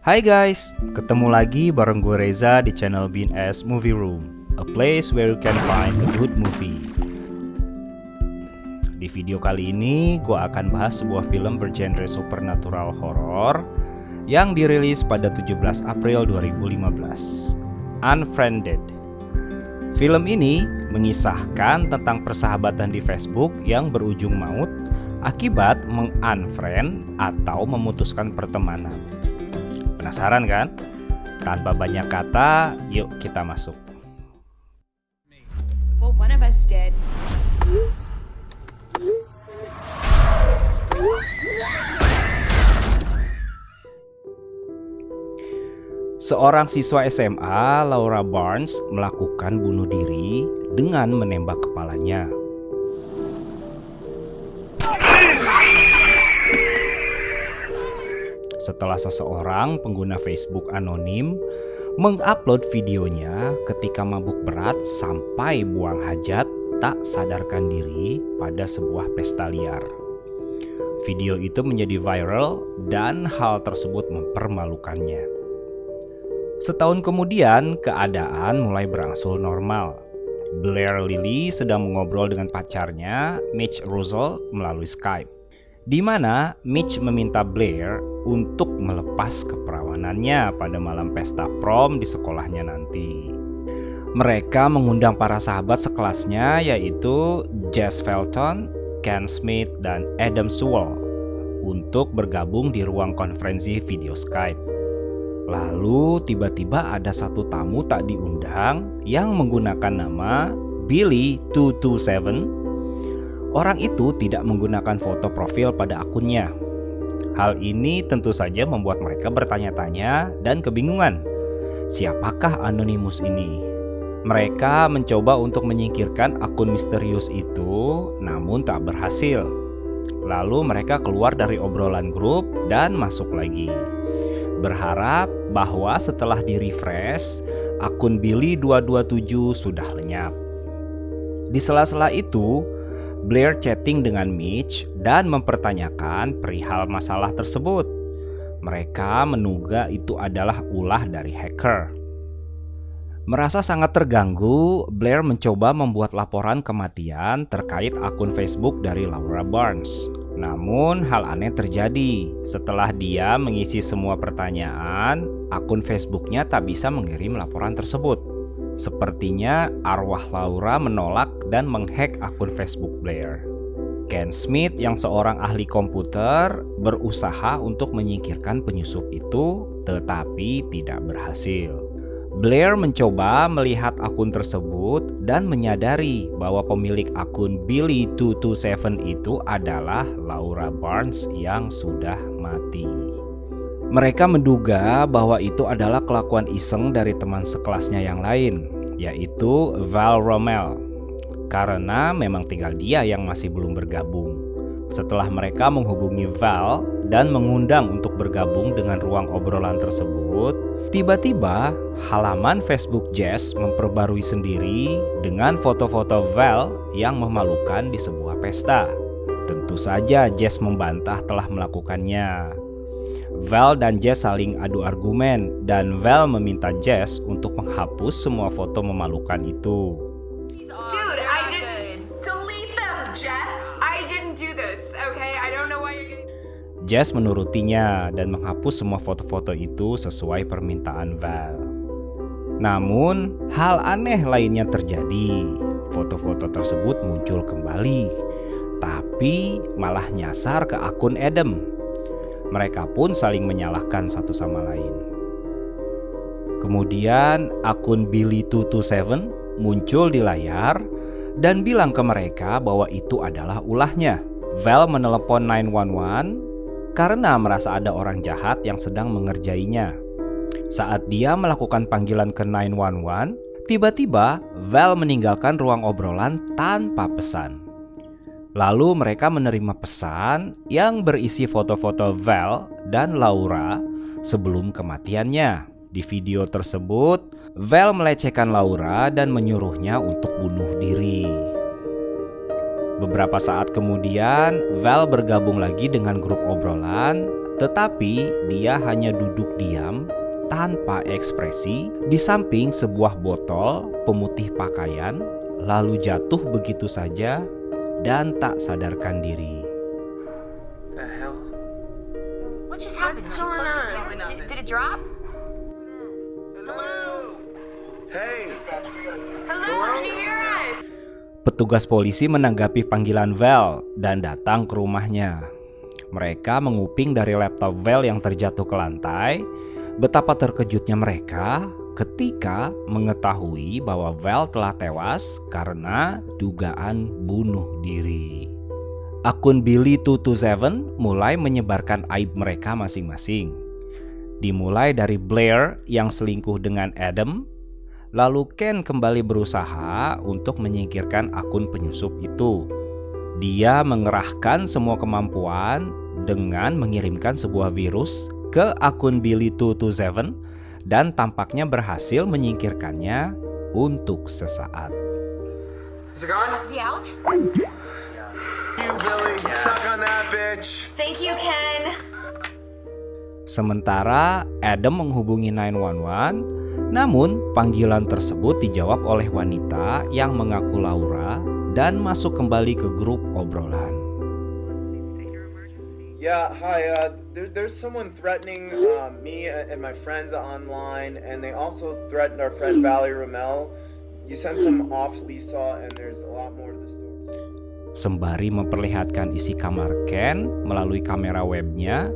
Hai guys, ketemu lagi bareng gue Reza di channel BNS Movie Room, a place where you can find a good movie. Di video kali ini gue akan bahas sebuah film bergenre supernatural horror yang dirilis pada 17 April 2015, Unfriended. Film ini mengisahkan tentang persahabatan di Facebook yang berujung maut akibat meng-unfriend atau memutuskan pertemanan. Penasaran kan? Tanpa banyak kata, yuk kita masuk. Well, one of us did. Seorang siswa SMA, Laura Barnes, melakukan bunuh diri dengan menembak kepalanya. Setelah seseorang pengguna Facebook anonim mengupload videonya ketika mabuk berat sampai buang hajat tak sadarkan diri pada sebuah pesta liar. Video itu menjadi viral dan hal tersebut mempermalukannya. Setahun kemudian, keadaan mulai berangsur normal. Blair Lilly sedang mengobrol dengan pacarnya, Mitch Russell, melalui Skype, di mana Mitch meminta Blair untuk melepas keperawanannya pada malam pesta prom di sekolahnya nanti. Mereka mengundang para sahabat sekelasnya, yaitu Jess Felton, Ken Smith, dan Adam Sewell untuk bergabung di ruang konferensi video Skype. Lalu tiba-tiba ada satu tamu tak diundang yang menggunakan nama Billy 227. Orang itu tidak menggunakan foto profil pada akunnya. Hal ini tentu saja membuat mereka bertanya-tanya dan kebingungan. Siapakah Anonymous ini? Mereka mencoba untuk menyingkirkan akun misterius itu, namun tak berhasil. Lalu mereka keluar dari obrolan grup dan masuk lagi, berharap bahwa setelah di-refresh, akun Billy 227 sudah lenyap. Di sela-sela itu, Blair chatting dengan Mitch dan mempertanyakan perihal masalah tersebut. Mereka menduga itu adalah ulah dari hacker. Merasa sangat terganggu, Blair mencoba membuat laporan kematian terkait akun Facebook dari Laura Barnes. Namun hal aneh terjadi. Setelah dia mengisi semua pertanyaan, akun Facebooknya tak bisa mengirim laporan tersebut. Sepertinya arwah Laura menolak dan menghack akun Facebook Blair. Ken Smith yang seorang ahli komputer berusaha untuk menyingkirkan penyusup itu, tetapi tidak berhasil. Blair mencoba melihat akun tersebut dan menyadari bahwa pemilik akun Billy 227 itu adalah Laura Barnes yang sudah mati. Mereka menduga bahwa itu adalah kelakuan iseng dari teman sekelasnya yang lain, yaitu Val Rommel, karena memang tinggal dia yang masih belum bergabung. Setelah mereka menghubungi Val dan mengundang untuk bergabung dengan ruang obrolan tersebut, tiba-tiba halaman Facebook Jess memperbarui sendiri dengan foto-foto Val yang memalukan di sebuah pesta. Tentu saja Jess membantah telah melakukannya. Val dan Jess saling adu argumen dan Val meminta Jess untuk menghapus semua foto memalukan itu. Dude, I didn't delete them, Jess. I didn't do this, okay? I don't know why you're getting... Jess menurutinya dan menghapus semua foto-foto itu sesuai permintaan Val. Namun, hal aneh lainnya terjadi. Foto-foto tersebut muncul kembali, tapi malah nyasar ke akun Adam. Mereka pun saling menyalahkan satu sama lain. Kemudian akun Billy 227 muncul di layar dan bilang ke mereka bahwa itu adalah ulahnya. Val menelepon 911 karena merasa ada orang jahat yang sedang mengerjainya. Saat dia melakukan panggilan ke 911, tiba-tiba Val meninggalkan ruang obrolan tanpa pesan. Lalu mereka menerima pesan yang berisi foto-foto Val dan Laura sebelum kematiannya. Di video tersebut, Val melecehkan Laura dan menyuruhnya untuk bunuh diri. Beberapa saat kemudian, Val bergabung lagi dengan grup obrolan Tetapi dia hanya duduk diam tanpa ekspresi di samping sebuah botol pemutih pakaian, lalu jatuh begitu saja dan tak sadarkan diri. The hell? What just happened? What's She going closed on? the camera? Did it drop? Hello? Hey! Hello, can you hear us? Petugas polisi menanggapi panggilan Val dan datang ke rumahnya. Mereka menguping dari laptop Val yang terjatuh ke lantai. Betapa terkejutnya mereka ketika mengetahui bahwa Val telah tewas karena dugaan bunuh diri. Akun Billy227 mulai menyebarkan aib mereka masing-masing. Dimulai dari Blair yang selingkuh dengan Adam, lalu Ken kembali berusaha untuk menyingkirkan akun penyusup itu. Dia mengerahkan semua kemampuan dengan mengirimkan sebuah virus ke akun Billy227 dan tampaknya berhasil menyingkirkannya untuk sesaat. Is it gone? Is he out? You, Billy. Suck on that bitch. Thank you, Ken. Sementara Adam menghubungi 911, namun panggilan tersebut dijawab oleh wanita yang mengaku Laura dan masuk kembali ke grup obrolan. Yeah, hi. There's someone threatening me and my friends online, and they also threatened our friend Valerie Ramel. You sent some off we saw, and there's a lot more to the story. Sembari memperlihatkan isi kamar Ken melalui kamera webnya,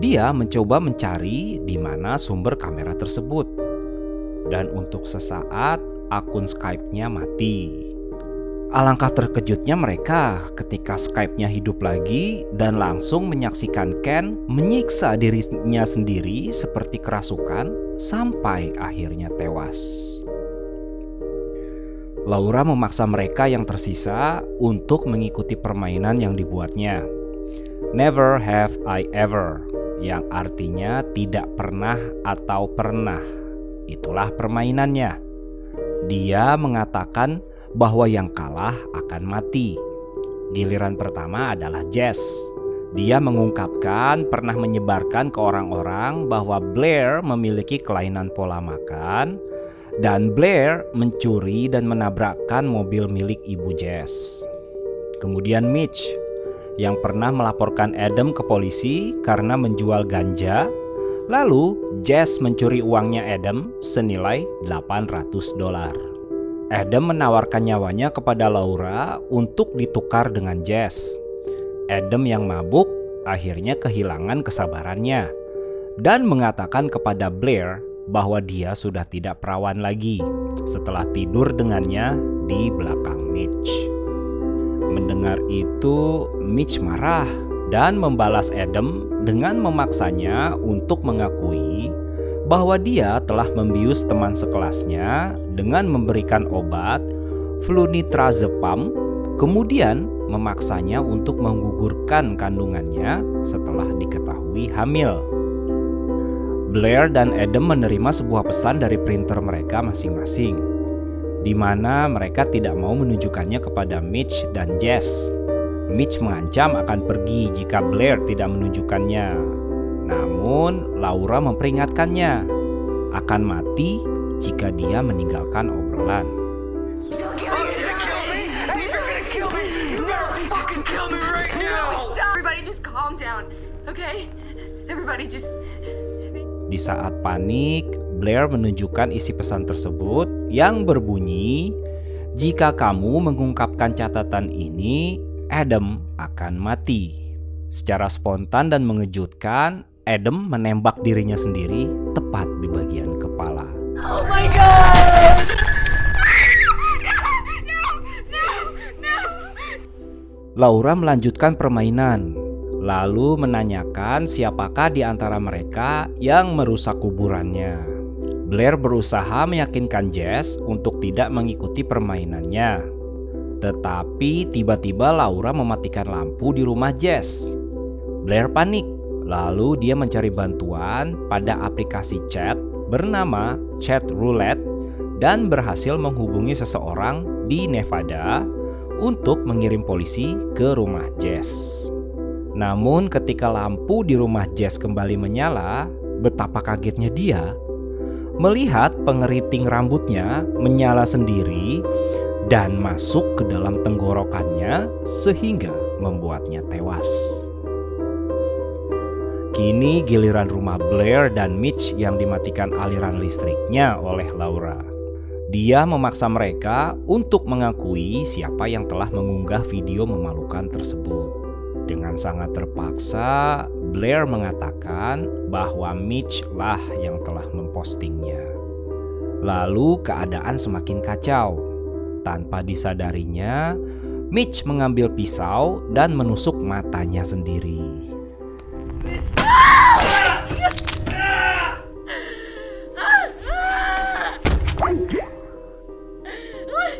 dia mencoba mencari di mana sumber kamera tersebut. Dan untuk sesaat akun Skype-nya mati. Alangkah terkejutnya mereka ketika Skype-nya hidup lagi dan langsung menyaksikan Ken menyiksa dirinya sendiri seperti kerasukan sampai akhirnya tewas. Laura memaksa mereka yang tersisa untuk mengikuti permainan yang dibuatnya. Never have I ever, yang artinya tidak pernah atau pernah. Itulah permainannya. Dia mengatakan bahwa yang kalah akan mati. Giliran pertama adalah Jess. Dia mengungkapkan pernah menyebarkan ke orang-orang bahwa Blair memiliki kelainan pola makan dan Blair mencuri dan menabrakkan mobil milik ibu Jess. Kemudian Mitch yang pernah melaporkan Adam ke polisi karena menjual ganja. Lalu Jess mencuri uangnya Adam senilai $800. Adam menawarkan nyawanya kepada Laura untuk ditukar dengan Jess. Adam yang mabuk akhirnya kehilangan kesabarannya dan mengatakan kepada Blair bahwa dia sudah tidak perawan lagi setelah tidur dengannya di belakang Mitch. Mendengar itu, Mitch marah dan membalas Adam dengan memaksanya untuk mengakui bahwa dia telah membius teman sekelasnya dengan memberikan obat flunitrazepam, kemudian memaksanya untuk menggugurkan kandungannya setelah diketahui hamil. Blair dan Adam menerima sebuah pesan dari printer mereka masing-masing, di mana mereka tidak mau menunjukkannya kepada Mitch dan Jess. Mitch mengancam akan pergi jika Blair tidak menunjukkannya. Namun Laura memperingatkannya akan mati jika dia meninggalkan obrolan. Don't kill me! Kill me! No, fucking kill me right now! Stop! Everybody just calm down, okay? Everybody just... Di saat panik, Blair menunjukkan isi pesan tersebut yang berbunyi, "Jika kamu mengungkapkan catatan ini, Adam akan mati." Secara spontan dan mengejutkan, Adam menembak dirinya sendiri tepat di bagian kepala. Oh my god! Laura melanjutkan permainan, lalu menanyakan siapakah di antara mereka yang merusak kuburannya. Blair berusaha meyakinkan Jess untuk tidak mengikuti permainannya. Tetapi tiba-tiba Laura mematikan lampu di rumah Jess. Blair panik. Lalu dia mencari bantuan pada aplikasi chat bernama Chat Roulette dan berhasil menghubungi seseorang di Nevada untuk mengirim polisi ke rumah Jess. Namun ketika lampu di rumah Jess kembali menyala, betapa kagetnya dia melihat pengeriting rambutnya menyala sendiri dan masuk ke dalam tenggorokannya sehingga membuatnya tewas. Kini giliran rumah Blair dan Mitch yang dimatikan aliran listriknya oleh Laura. Dia memaksa mereka untuk mengakui siapa yang telah mengunggah video memalukan tersebut. Dengan sangat terpaksa, Blair mengatakan bahwa Mitch lah yang telah mempostingnya. Lalu keadaan semakin kacau. Tanpa disadarinya, Mitch mengambil pisau dan menusuk matanya sendiri.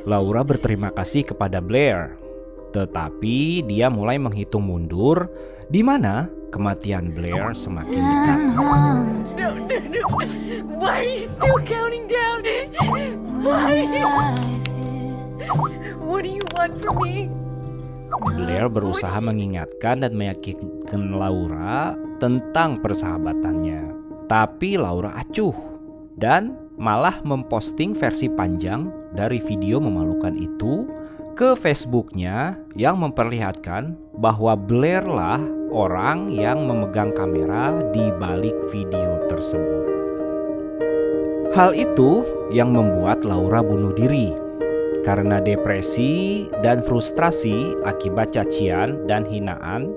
Laura berterima kasih kepada Blair, tetapi dia mulai menghitung mundur di mana kematian Blair semakin dekat. No. Why are you still counting down? Why? What do you want from me? Blair berusaha mengingatkan dan meyakinkan Laura tentang persahabatannya. Tapi Laura acuh dan malah memposting versi panjang dari video memalukan itu ke Facebooknya yang memperlihatkan bahwa Blair lah orang yang memegang kamera di balik video tersebut. Hal itu yang membuat Laura bunuh diri karena depresi dan frustrasi akibat cacian dan hinaan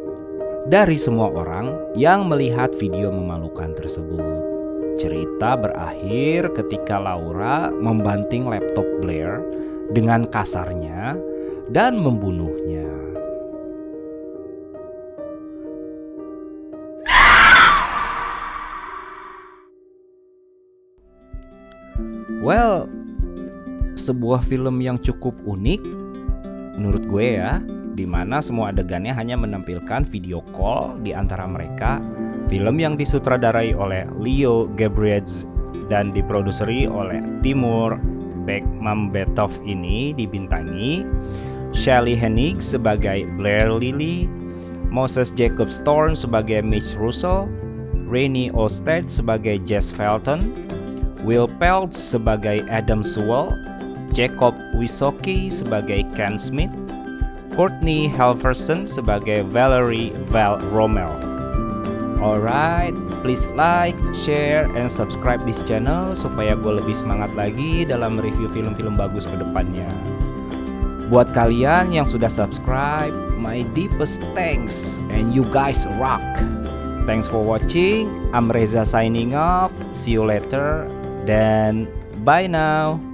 dari semua orang yang melihat video memalukan tersebut. Cerita berakhir ketika Laura membanting laptop Blair dengan kasarnya dan membunuhnya. Well, sebuah film yang cukup unik menurut gue ya, di mana semua adegannya hanya menampilkan video call di antara mereka. Film yang disutradarai oleh Leo Gabrielz dan diproduseri oleh Timur Bekmambetov ini dibintangi Sally Hennig sebagai Blair Lilly, Moses Jacob Storm sebagai Mitch Russell, Rainey Osted sebagai Jess Felton, Will Peltz sebagai Adam Sewell, Jacob Wisoki sebagai Ken Smith, Courtney Halverson sebagai Valerie Val Rommel. Alright, please like, share, and subscribe this channel supaya gue lebih semangat lagi dalam review film-film bagus ke depannya. Buat kalian yang sudah subscribe, my deepest thanks and you guys rock. Thanks for watching. I'm Reza signing off. See you later dan bye now.